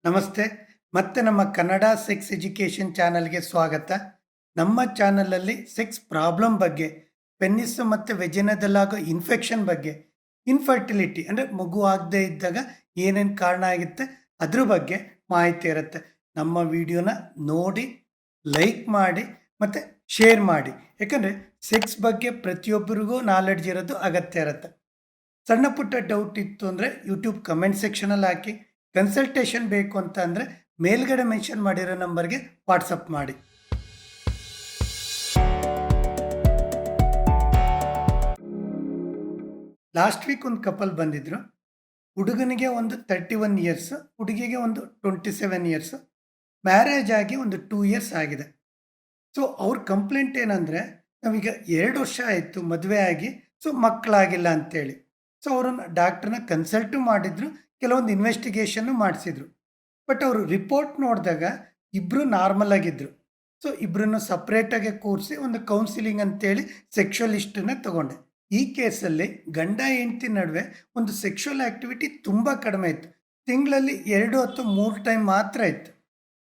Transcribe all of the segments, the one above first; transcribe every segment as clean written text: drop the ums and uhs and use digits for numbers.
ನಮಸ್ತೆ. ಮತ್ತೆ ನಮ್ಮ ಕನ್ನಡ ಸೆಕ್ಸ್ ಎಜುಕೇಷನ್ ಚಾನಲ್‌ಗೆ ಸ್ವಾಗತ. ನಮ್ಮ ಚಾನಲಲ್ಲಿ ಸೆಕ್ಸ್ ಪ್ರಾಬ್ಲಮ್ ಬಗ್ಗೆ, ಪೆನ್ನಿಸ್ ಮತ್ತು ವೆಜಿನದಲ್ಲಾಗೋ ಇನ್ಫೆಕ್ಷನ್ ಬಗ್ಗೆ, ಇನ್ಫರ್ಟಿಲಿಟಿ ಅಂದರೆ ಮಗು ಆಗದೇ ಇದ್ದಾಗ ಏನೇನು ಕಾರಣ ಆಗುತ್ತೆ ಅದ್ರ ಬಗ್ಗೆ ಮಾಹಿತಿ ಇರುತ್ತೆ. ನಮ್ಮ ವಿಡಿಯೋನ ನೋಡಿ, ಲೈಕ್ ಮಾಡಿ ಮತ್ತು ಶೇರ್ ಮಾಡಿ. ಯಾಕಂದರೆ ಸೆಕ್ಸ್ ಬಗ್ಗೆ ಪ್ರತಿಯೊಬ್ಬರಿಗೂ ನಾಲೆಡ್ಜ್ ಇರೋದು ಅಗತ್ಯ ಇರುತ್ತೆ. ಸಣ್ಣ ಪುಟ್ಟ ಡೌಟ್ ಇತ್ತು ಅಂದರೆ ಯೂಟ್ಯೂಬ್ ಕಮೆಂಟ್ ಸೆಕ್ಷನಲ್ಲಿ ಹಾಕಿ. ಕನ್ಸಲ್ಟೇಷನ್ ಬೇಕು ಅಂತ ಅಂದರೆ ಮೇಲ್ಗಡೆ ಮೆನ್ಷನ್ ಮಾಡಿರೋ ನಂಬರ್ಗೆ ವಾಟ್ಸಪ್ ಮಾಡಿ. ಲಾಸ್ಟ್ ವೀಕ್ ಒಂದು ಕಪಲ್ ಬಂದಿದ್ರು. ಹುಡುಗನಿಗೆ ಒಂದು 31 ಇಯರ್ಸ್, ಹುಡುಗಿಗೆ ಒಂದು 27 ಇಯರ್ಸ್. ಮ್ಯಾರೇಜ್ ಆಗಿ ಒಂದು 2 ಇಯರ್ಸ್ ಆಗಿದೆ. ಸೊ ಅವ್ರ ಕಂಪ್ಲೇಂಟ್ ಏನಂದರೆ, ನಾವೀಗ 2 ವರ್ಷ ಆಯಿತು ಮದುವೆ ಆಗಿ, ಸೊ ಮಕ್ಕಳಾಗಿಲ್ಲ ಅಂತೇಳಿ. ಸೊ ಅವರನ್ನು ಡಾಕ್ಟ್ರನ್ನ ಕನ್ಸಲ್ಟು ಮಾಡಿದ್ರು, ಕೆಲವೊಂದು ಇನ್ವೆಸ್ಟಿಗೇಷನ್ನು ಮಾಡಿಸಿದ್ರು. ಬಟ್ ಅವರು ರಿಪೋರ್ಟ್ ನೋಡಿದಾಗ ಇಬ್ಬರು ನಾರ್ಮಲ್ ಆಗಿದ್ದರು. ಸೊ ಇಬ್ಬರನ್ನು ಸಪ್ರೇಟಾಗಿ ಕೂರಿಸಿ ಒಂದು ಕೌನ್ಸಿಲಿಂಗ್ ಅಂತೇಳಿ ಸೆಕ್ಷುವಲಿಸ್ಟನ್ನ ತಗೊಂಡೆ. ಈ ಕೇಸಲ್ಲಿ ಗಂಡ ಹೆಂಡತಿ ನಡುವೆ ಒಂದು ಸೆಕ್ಷುವಲ್ ಆ್ಯಕ್ಟಿವಿಟಿ ತುಂಬ ಕಡಿಮೆ ಇತ್ತು. ತಿಂಗಳಲ್ಲಿ 2 ಅಥವಾ 3 ಟೈಮ್ ಮಾತ್ರ ಇತ್ತು.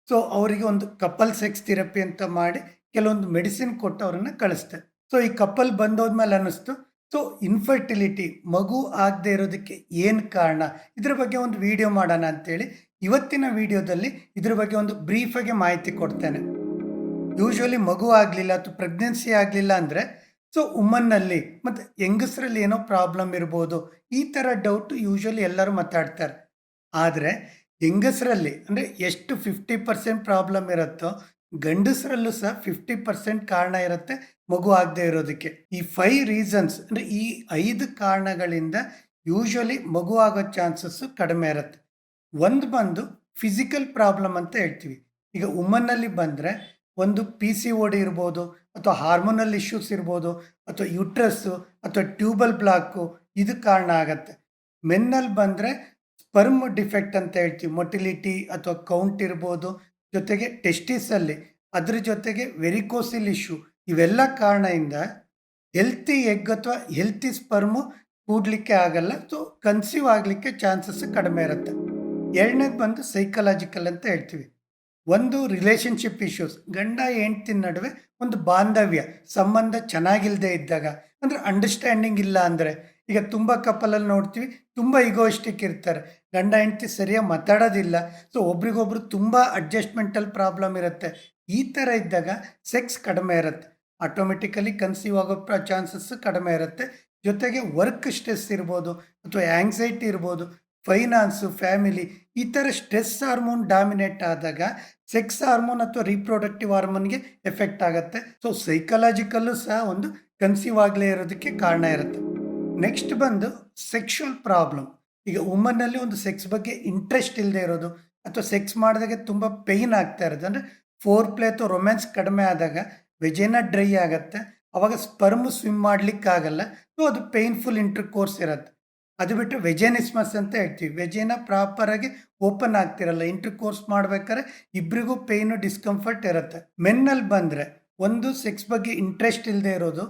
ಸೊ ಅವರಿಗೆ ಒಂದು ಕಪಲ್ ಸೆಕ್ಸ್ ಥೆರಪಿ ಅಂತ ಮಾಡಿ ಕೆಲವೊಂದು ಮೆಡಿಸಿನ್ ಕೊಟ್ಟು ಅವರನ್ನು ಕಳಿಸ್ದೆ. ಸೊ ಈ ಕಪಲ್ ಬಂದೋದ್ಮೇಲೆ ಅನ್ನಿಸ್ತು, ಸೊ ಇನ್ಫರ್ಟಿಲಿಟಿ, ಮಗು ಆಗದೆ ಇರೋದಕ್ಕೆ ಏನು ಕಾರಣ, ಇದ್ರ ಬಗ್ಗೆ ಒಂದು ವಿಡಿಯೋ ಮಾಡೋಣ ಅಂತೇಳಿ ಇವತ್ತಿನ ವಿಡಿಯೋದಲ್ಲಿ ಇದ್ರ ಬಗ್ಗೆ ಒಂದು ಬ್ರೀಫಾಗಿ ಮಾಹಿತಿ ಕೊಡ್ತೇನೆ. ಯೂಶ್ವಲಿ ಮಗು ಆಗಲಿಲ್ಲ ಅಥವಾ ಪ್ರೆಗ್ನೆನ್ಸಿ ಆಗಲಿಲ್ಲ ಅಂದರೆ ಸೊ ವುಮನ್ನಲ್ಲಿ ಮತ್ತು ಹೆಂಗಸರಲ್ಲಿ ಏನೋ ಪ್ರಾಬ್ಲಮ್ ಇರ್ಬೋದು, ಈ ಥರ ಡೌಟು ಯೂಶ್ವಲಿ ಎಲ್ಲರೂ ಮಾತಾಡ್ತಾರೆ. ಆದರೆ ಹೆಂಗಸರಲ್ಲಿ ಅಂದರೆ ಎಷ್ಟು 50% ಪ್ರಾಬ್ಲಮ್ ಇರುತ್ತೋ, ಗಂಡಸರಲ್ಲೂ ಸಹ 50% ಕಾರಣ ಇರುತ್ತೆ ಮಗು ಆಗದೆ ಇರೋದಕ್ಕೆ. ಈ 5 ರೀಸನ್ಸ್ ಅಂದರೆ ಈ 5 ಕಾರಣಗಳಿಂದ ಯೂಶ್ವಲಿ ಮಗು ಆಗೋ ಚಾನ್ಸಸ್ಸು ಕಡಿಮೆ ಇರುತ್ತೆ. ಒಂದು ಬಂದು ಫಿಸಿಕಲ್ ಪ್ರಾಬ್ಲಮ್ ಅಂತ ಹೇಳ್ತೀವಿ. ಈಗ ವುಮನ್ನಲ್ಲಿ ಬಂದರೆ ಒಂದು PCOD ಇರ್ಬೋದು, ಅಥವಾ ಹಾರ್ಮೋನಲ್ ಇಶ್ಯೂಸ್ ಇರ್ಬೋದು, ಅಥವಾ ಯುಟ್ರಸ್ಸು ಅಥವಾ ಟ್ಯೂಬಲ್ ಬ್ಲಾಕು, ಇದು ಕಾರಣ ಆಗತ್ತೆ. ಮೆನ್ನಲ್ಲಿ ಬಂದರೆ ಸ್ಪರ್ಮ್ ಡಿಫೆಕ್ಟ್ ಅಂತ ಹೇಳ್ತೀವಿ, ಮೊಟಿಲಿಟಿ ಅಥವಾ ಕೌಂಟ್ ಇರ್ಬೋದು, ಜೊತೆಗೆ ಟೆಸ್ಟಿಸಲ್ಲಿ, ಅದ್ರ ಜೊತೆಗೆ ವೆರಿಕೋಸಿಲ್ ಇಶ್ಯೂ, ಇವೆಲ್ಲ ಕಾರಣದಿಂದ ಹೆಲ್ತಿ ಎಗ್ ಅಥವಾ ಹೆಲ್ತಿ ಸ್ಪರ್ಮು ಕೂಡಲಿಕ್ಕೆ ಆಗಲ್ಲ. ಸೊ ಕನ್ಸೀವ್ ಆಗಲಿಕ್ಕೆ ಚಾನ್ಸಸ್ ಕಡಿಮೆ ಇರುತ್ತೆ. ಎರಡನೇದು ಬಂದು ಸೈಕಲಾಜಿಕಲ್ ಅಂತ ಹೇಳ್ತೀವಿ. ಒಂದು ರಿಲೇಷನ್ಶಿಪ್ ಇಶ್ಯೂಸ್, ಗಂಡ ಹೆಂಡತಿ ನಡುವೆ ಒಂದು ಬಾಂಧವ್ಯ ಸಂಬಂಧ ಚೆನ್ನಾಗಿಲ್ಲದೆ ಇದ್ದಾಗ, ಅಂದರೆ ಅಂಡರ್ಸ್ಟ್ಯಾಂಡಿಂಗ್ ಇಲ್ಲ ಅಂದರೆ, ಈಗ ತುಂಬ ಕಪಲಲ್ಲಿ ನೋಡ್ತೀವಿ ತುಂಬ ಈಗೋಯಿಸ್ಟಿಕ್ ಇರ್ತಾರೆ, ಗಂಡ ಹೆಂಡತಿ ಸರಿಯಾಗಿ ಮಾತಾಡೋದಿಲ್ಲ. ಸೊ ಒಬ್ರಿಗೊಬ್ರು ತುಂಬ ಅಡ್ಜಸ್ಟ್ಮೆಂಟಲ್ ಪ್ರಾಬ್ಲಮ್ ಇರುತ್ತೆ. ಈ ಥರ ಇದ್ದಾಗ ಸೆಕ್ಸ್ ಕಡಿಮೆ ಇರುತ್ತೆ, ಆಟೋಮೆಟಿಕಲಿ ಕನ್ಸೀವ್ ಆಗೋ ಚಾನ್ಸಸ್ ಕಡಿಮೆ ಇರುತ್ತೆ. ಜೊತೆಗೆ ವರ್ಕ್ ಸ್ಟ್ರೆಸ್ ಇರ್ಬೋದು, ಅಥವಾ ಆ್ಯಂಗ್ಸೈಟಿ ಇರ್ಬೋದು, ಫೈನಾನ್ಸು, ಫ್ಯಾಮಿಲಿ, ಈ ಥರ ಸ್ಟ್ರೆಸ್ ಹಾರ್ಮೋನ್ ಡಾಮಿನೇಟ್ ಆದಾಗ ಸೆಕ್ಸ್ ಹಾರ್ಮೋನ್ ಅಥವಾ ರೀಪ್ರೊಡಕ್ಟಿವ್ ಹಾರ್ಮೋನ್ಗೆ ಎಫೆಕ್ಟ್ ಆಗುತ್ತೆ. ಸೊ ಸೈಕಲಾಜಿಕಲ್ಲು ಸಹ ಒಂದು ಕನ್ಸೀವ್ ಆಗಲೇ ಇರೋದಕ್ಕೆ ಕಾರಣ ಇರುತ್ತೆ. ನೆಕ್ಸ್ಟ್ ಬಂದು ಸೆಕ್ಷುವಲ್ ಪ್ರಾಬ್ಲಮ್. ಈಗ ವುಮನ್ನಲ್ಲಿ ಒಂದು ಸೆಕ್ಸ್ ಬಗ್ಗೆ ಇಂಟ್ರೆಸ್ಟ್ ಇಲ್ಲದೆ ಇರೋದು, ಅಥವಾ ಸೆಕ್ಸ್ ಮಾಡಿದಾಗ ತುಂಬ ಪೇಯ್ನ್ ಆಗ್ತಾ ಇರೋದು, ಅಂದರೆ ಫೋರ್ ಪ್ಲೇ ಅಥವಾ ರೊಮ್ಯಾನ್ಸ್ ಕಡಿಮೆ ಆದಾಗ ವೆಜೈನಾ ಡ್ರೈ ಆಗುತ್ತೆ, ಅವಾಗ ಸ್ಪರ್ಮ್ ಸ್ವಿಮ್ ಮಾಡಲಿಕ್ಕಾಗಲ್ಲ. ಸೊ ಅದು ಪೇಯ್ನ್ಫುಲ್ ಇಂಟರ್ ಕೋರ್ಸ್ ಇರುತ್ತೆ. ಅದು ಬಿಟ್ಟರೆ ವೆಜೆನಿಸ್ಮಸ್ ಅಂತ ಹೇಳ್ತೀವಿ, ವೆಜೆನ ಪ್ರಾಪರಾಗಿ ಓಪನ್ ಆಗ್ತಿರಲ್ಲ, ಇಂಟರ್ ಕೋರ್ಸ್ ಮಾಡ್ಬೇಕಾದ್ರೆ ಇಬ್ಬರಿಗೂ ಪೇಯ್ನು ಡಿಸ್ಕಂಫರ್ಟ್ ಇರುತ್ತೆ. ಮೆನ್ನಲ್ಲಿ ಬಂದರೆ ಒಂದು ಸೆಕ್ಸ್ ಬಗ್ಗೆ ಇಂಟ್ರೆಸ್ಟ್ ಇಲ್ಲದೆ ಇರೋದು,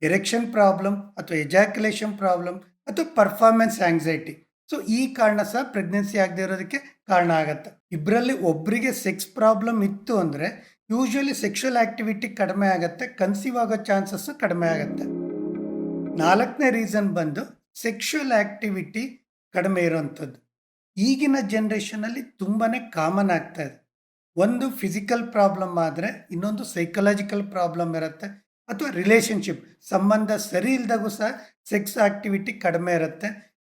ಎರೆಕ್ಷನ್ ಪ್ರಾಬ್ಲಮ್ ಅಥವಾ ಎಜಾಕ್ಯುಲೇಷನ್ ಪ್ರಾಬ್ಲಮ್, ಅಥವಾ ಪರ್ಫಾರ್ಮೆನ್ಸ್ ಆಂಗ್ಸೈಟಿ. ಸೊ ಈ ಕಾರಣ ಸಹ ಪ್ರೆಗ್ನೆನ್ಸಿ ಆಗದೆ ಇರೋದಕ್ಕೆ ಕಾರಣ ಆಗುತ್ತೆ. ಇಬ್ಬರಲ್ಲಿ ಒಬ್ಬರಿಗೆ ಸೆಕ್ಸ್ ಪ್ರಾಬ್ಲಮ್ ಇತ್ತು ಅಂದರೆ ಯೂಶ್ವಲಿ ಸೆಕ್ಷುವಲ್ ಆ್ಯಕ್ಟಿವಿಟಿ ಕಡಿಮೆ ಆಗುತ್ತೆ, ಕನ್ಸೀವ್ ಆಗೋ ಚಾನ್ಸಸ್ಸು ಕಡಿಮೆ ಆಗುತ್ತೆ. ನಾಲ್ಕನೇ ರೀಸನ್ ಬಂದು ಸೆಕ್ಷುವಲ್ ಆ್ಯಕ್ಟಿವಿಟಿ ಕಡಿಮೆ ಇರೋವಂಥದ್ದು. ಈಗಿನ ಜನ್ರೇಷನಲ್ಲಿ ತುಂಬಾ ಕಾಮನ್ ಆಗ್ತಾ ಇದೆ. ಒಂದು ಫಿಸಿಕಲ್ ಪ್ರಾಬ್ಲಮ್ ಆದರೆ ಇನ್ನೊಂದು ಸೈಕಲಾಜಿಕಲ್ ಪ್ರಾಬ್ಲಮ್ ಇರುತ್ತೆ, ಅಥವಾ ರಿಲೇಷನ್ಶಿಪ್ ಸಂಬಂಧ ಸರಿ ಇಲ್ದಾಗೂ ಸಹ ಸೆಕ್ಸ್ ಆ್ಯಕ್ಟಿವಿಟಿ ಕಡಿಮೆ ಇರುತ್ತೆ.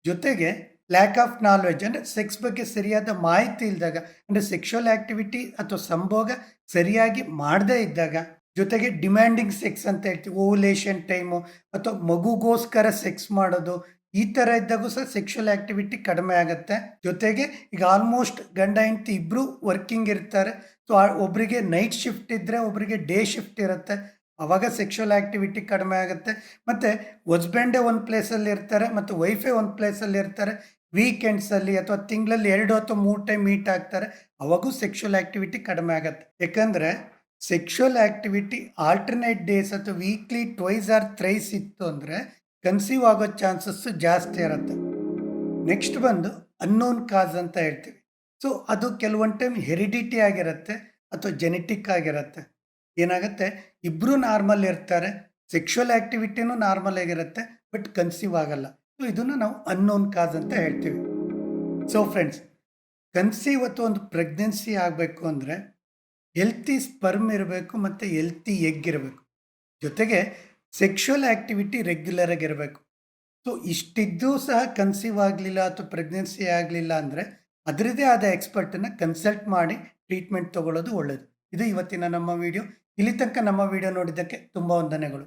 ಜೊತೆಗೆ ಲ್ಯಾಕ್ ಆಫ್ ನಾಲೆಡ್ಜ್, ಅಂದರೆ ಸೆಕ್ಸ್ ಬಗ್ಗೆ ಸರಿಯಾದ ಮಾಹಿತಿ ಇಲ್ದಾಗ, ಅಂದರೆ ಸೆಕ್ಷುವಲ್ ಆ್ಯಕ್ಟಿವಿಟಿ ಅಥವಾ ಸಂಭೋಗ ಸರಿಯಾಗಿ ಮಾಡದೇ ಇದ್ದಾಗ, ಜೊತೆಗೆ ಡಿಮ್ಯಾಂಡಿಂಗ್ ಸೆಕ್ಸ್ ಅಂತ ಹೇಳ್ತೀವಿ, ಓವುಲೇಷನ್ ಟೈಮು ಅಥವಾ ಮಗುಗೋಸ್ಕರ ಸೆಕ್ಸ್ ಮಾಡೋದು, ಈ ಥರ ಇದ್ದಾಗೂ ಸಹ ಸೆಕ್ಷುವಲ್ ಆ್ಯಕ್ಟಿವಿಟಿ ಕಡಿಮೆ ಆಗುತ್ತೆ. ಜೊತೆಗೆ ಈಗ ಆಲ್ಮೋಸ್ಟ್ ಗಂಡ ಹೆಂಡತಿ ಇಬ್ಬರು ವರ್ಕಿಂಗ್ ಇರ್ತಾರೆ. ಸೊ ಒಬ್ಬರಿಗೆ ನೈಟ್ ಶಿಫ್ಟ್ ಇದ್ದರೆ ಒಬ್ಬರಿಗೆ ಡೇ ಶಿಫ್ಟ್ ಇರುತ್ತೆ, ಆವಾಗ ಸೆಕ್ಷುವಲ್ ಆ್ಯಕ್ಟಿವಿಟಿ ಕಡಿಮೆ ಆಗುತ್ತೆ. ಮತ್ತು ಹಸ್ಬೆಂಡೇ ಒಂದು ಪ್ಲೇಸಲ್ಲಿ ಇರ್ತಾರೆ ಮತ್ತು ವೈಫೇ ಒಂದು ಪ್ಲೇಸಲ್ಲಿ ಇರ್ತಾರೆ. ವೀಕೆಂಡ್ಸಲ್ಲಿ ಅಥವಾ ತಿಂಗಳಲ್ಲಿ 2 ಅಥವಾ 3 ಟೈಮ್ ಮೀಟ್ ಆಗ್ತಾರೆ, ಅವಾಗೂ ಸೆಕ್ಷುವಲ್ ಆ್ಯಕ್ಟಿವಿಟಿ ಕಡಿಮೆ ಆಗುತ್ತೆ. ಯಾಕಂದರೆ ಸೆಕ್ಷುವಲ್ ಆ್ಯಕ್ಟಿವಿಟಿ ಆಲ್ಟರ್ನೇಟ್ ಡೇಸ್ ಅಥವಾ ವೀಕ್ಲಿ ಟ್ವೈಸ್ ಆರ್ ಥ್ರೈಸ್ ಇತ್ತು ಅಂದರೆ ಕನ್ಸೀವ್ ಆಗೋ ಚಾನ್ಸಸ್ಸು ಜಾಸ್ತಿ ಇರುತ್ತೆ. ನೆಕ್ಸ್ಟ್ ಬಂದು ಅನ್ನೋನ್ ಕಾಸ್ ಅಂತ ಹೇಳ್ತೀವಿ. ಸೊ ಅದು ಕೆಲವೊಂದು ಟೈಮ್ ಹೆರಿಡಿಟಿ ಆಗಿರುತ್ತೆ ಅಥವಾ ಜೆನೆಟಿಕ್ ಆಗಿರುತ್ತೆ. ಏನಾಗುತ್ತೆ, ಇಬ್ಬರೂ ನಾರ್ಮಲ್ ಇರ್ತಾರೆ, ಸೆಕ್ಷುವಲ್ ಆ್ಯಕ್ಟಿವಿಟಿನೂ ನಾರ್ಮಲ್ ಆಗಿರುತ್ತೆ, ಬಟ್ ಕನ್ಸೀವ್ ಆಗಲ್ಲ. ಸೊ ಇದನ್ನು ನಾವು ಅನ್ನೋನ್ ಕಾಸ್ ಅಂತ ಹೇಳ್ತೀವಿ. ಸೊ ಫ್ರೆಂಡ್ಸ್, ಕನ್ಸೀವ್ ಅಥವಾ ಒಂದು ಪ್ರೆಗ್ನೆನ್ಸಿ ಆಗಬೇಕು ಅಂದರೆ ಹೆಲ್ತಿ ಸ್ಪರ್ಮ್ ಇರಬೇಕು ಮತ್ತು ಹೆಲ್ತಿ ಎಗ್ ಇರಬೇಕು. ಜೊತೆಗೆ ಸೆಕ್ಷುವಲ್ ಆ್ಯಕ್ಟಿವಿಟಿ ರೆಗ್ಯುಲರ್ ಆಗಿರಬೇಕು. ಸೊ ಇಷ್ಟಿದ್ದೂ ಸಹ ಕನ್ಸೀವ್ ಆಗಲಿಲ್ಲ ಅಥವಾ ಪ್ರೆಗ್ನೆನ್ಸಿ ಆಗಲಿಲ್ಲ ಅಂದರೆ ಅದರದ್ದೇ ಆದ ಎಕ್ಸ್ಪರ್ಟನ್ನು ಕನ್ಸಲ್ಟ್ ಮಾಡಿ ಟ್ರೀಟ್ಮೆಂಟ್ ತೊಗೊಳ್ಳೋದು ಒಳ್ಳೆಯದು. ಇದು ಇವತ್ತಿನ ನಮ್ಮ ವಿಡಿಯೋ. ಇಲ್ಲಿ ತನಕ ನಮ್ಮ ವಿಡಿಯೋ ನೋಡಿದ್ದಕ್ಕೆ ತುಂಬ ವಂದನೆಗಳು.